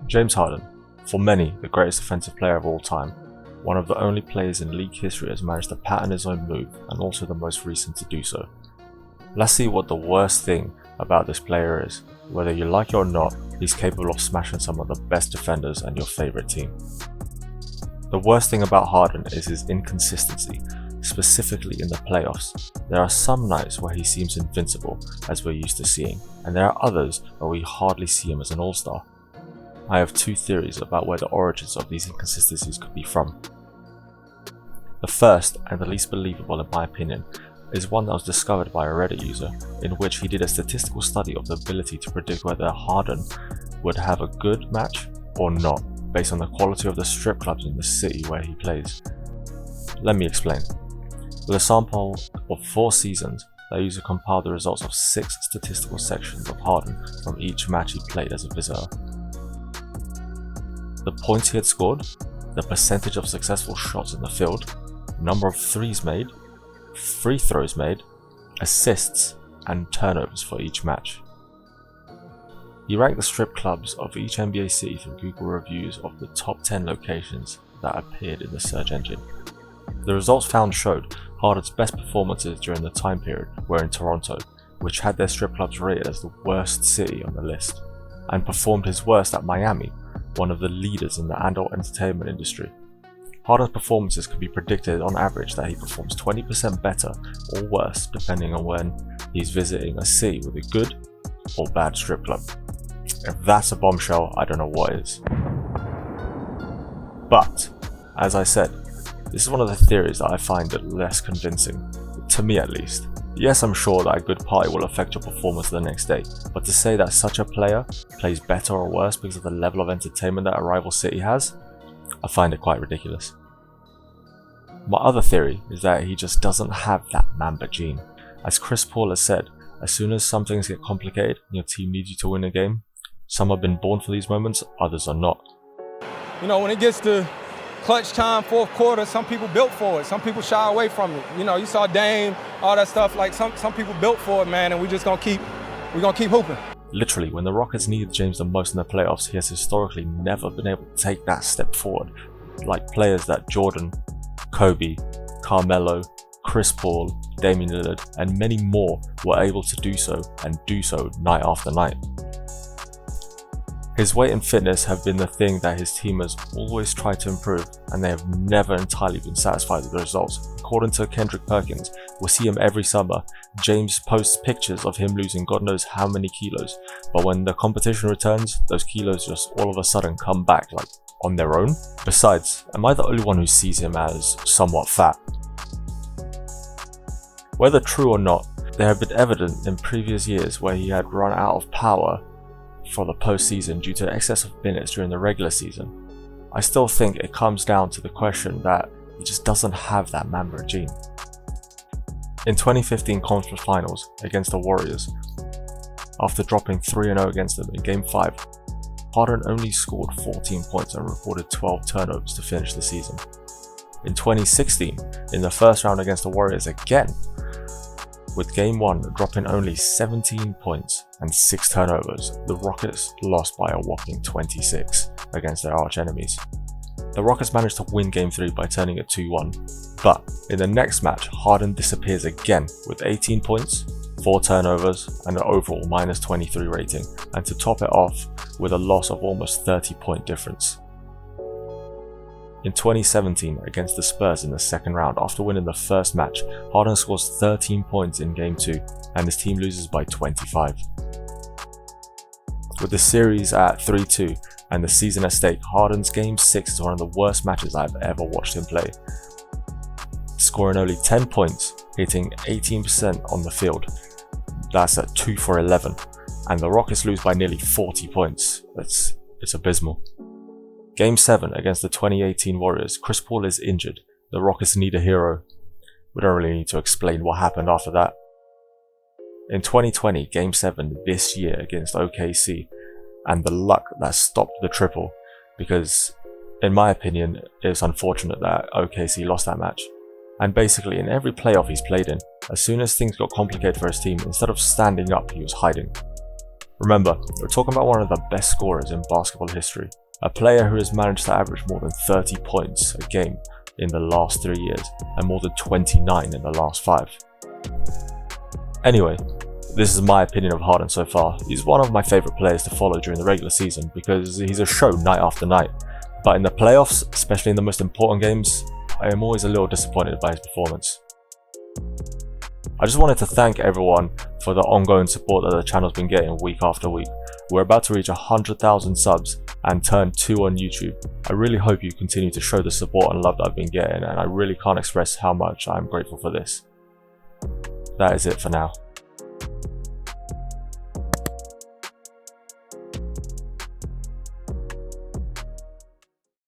James Harden, for many the greatest offensive player of all time, one of the only players in league history has managed to pattern his own move and also the most recent to do so. Let's see what the worst thing about this player is. Whether you like it or not, he's capable of smashing some of the best defenders and your favourite team. The worst thing about Harden is his inconsistency, specifically in the playoffs. There are some nights where he seems invincible, as we're used to seeing, and there are others where we hardly see him as an all-star. I have two theories about where the origins of these inconsistencies could be from. The first, and the least believable in my opinion, is one that was discovered by a Reddit user, in which he did a statistical study of the ability to predict whether Harden would have a good match or not, based on the quality of the strip clubs in the city where he plays. Let me explain. With a sample of 4 seasons, the user compiled the results of 6 statistical sections of Harden from each match he played as a visitor. The points he had scored, the percentage of successful shots in the field, number of threes made, free throws made, assists, and turnovers for each match. He ranked the strip clubs of each NBA city through Google reviews of the top 10 locations that appeared in the search engine. The results found showed Harden's best performances during the time period were in Toronto, which had their strip clubs rated as the worst city on the list, and performed his worst at Miami, one of the leaders in the adult entertainment industry. Harden's performances can be predicted on average that he performs 20% better or worse depending on when he's visiting a city with a good or bad strip club. If that's a bombshell, I don't know what is. But, as I said, this is one of the theories that I find less convincing, to me at least. Yes, I'm sure that a good party will affect your performance the next day, but to say that such a player plays better or worse because of the level of entertainment that a rival city has, I find it quite ridiculous. My other theory is that he just doesn't have that Mamba gene. As Chris Paul has said, as soon as some things get complicated and your team needs you to win a game, some have been born for these moments, others are not. You know, when it gets to clutch time, fourth quarter, some people built for it. Some people shy away from it. You know, you saw Dame, all that stuff. Like some people built for it, man, and we're gonna keep hooping. Literally, when the Rockets needed James the most in the playoffs, he has historically never been able to take that step forward. Like players that Jordan, Kobe, Carmelo, Chris Paul, Damian Lillard, and many more were able to do so, and do so night after night. His weight and fitness have been the thing that his team has always tried to improve, and they have never entirely been satisfied with the results. According to Kendrick Perkins, we see him every summer. James posts pictures of him losing God knows how many kilos, but when the competition returns, those kilos just all of a sudden come back, like on their own. Besides, am I the only one who sees him as somewhat fat? Whether true or not, there have been evident in previous years where he had run out of power for the postseason due to excess of minutes during the regular season. I still think it comes down to the question that he just doesn't have that Mamba gene. In 2015 Conference Finals against the Warriors, after dropping 3-0 against them in Game 5, Harden only scored 14 points and recorded 12 turnovers to finish the season. In 2016, in the first round against the Warriors again, with Game 1 dropping only 17 points and 6 turnovers, the Rockets lost by a whopping 26 against their arch enemies. The Rockets managed to win Game 3 by turning it 2-1, but in the next match, Harden disappears again with 18 points, 4 turnovers, and an overall -23 rating, and to top it off with a loss of almost 30-point difference. In 2017 against the Spurs in the second round, after winning the first match, Harden scores 13 points in Game 2 and his team loses by 25. With the series at 3-2 and the season at stake, Harden's Game 6 is one of the worst matches I've ever watched him play. Scoring only 10 points, hitting 18% on the field, that's at 2 for 11, and the Rockets lose by nearly 40 points. It's abysmal. Game 7 against the 2018 Warriors, Chris Paul is injured. The Rockets need a hero. We don't really need to explain what happened after that. In 2020, Game 7 this year against OKC, and the luck that stopped the triple, because in my opinion, it's unfortunate that OKC lost that match. And basically in every playoff he's played in, as soon as things got complicated for his team, instead of standing up, he was hiding. Remember, we're talking about one of the best scorers in basketball history, a player who has managed to average more than 30 points a game in the last 3 years and more than 29 in the last 5. Anyway, this is my opinion of Harden so far. He's one of my favourite players to follow during the regular season because he's a show night after night. But in the playoffs, especially in the most important games, I am always a little disappointed by his performance. I just wanted to thank everyone for the ongoing support that the channel's been getting week after week. We're about to reach 100,000 subs and turn 2 on YouTube. I really hope you continue to show the support and love that I've been getting, and I really can't express how much I'm grateful for this. That is it for now.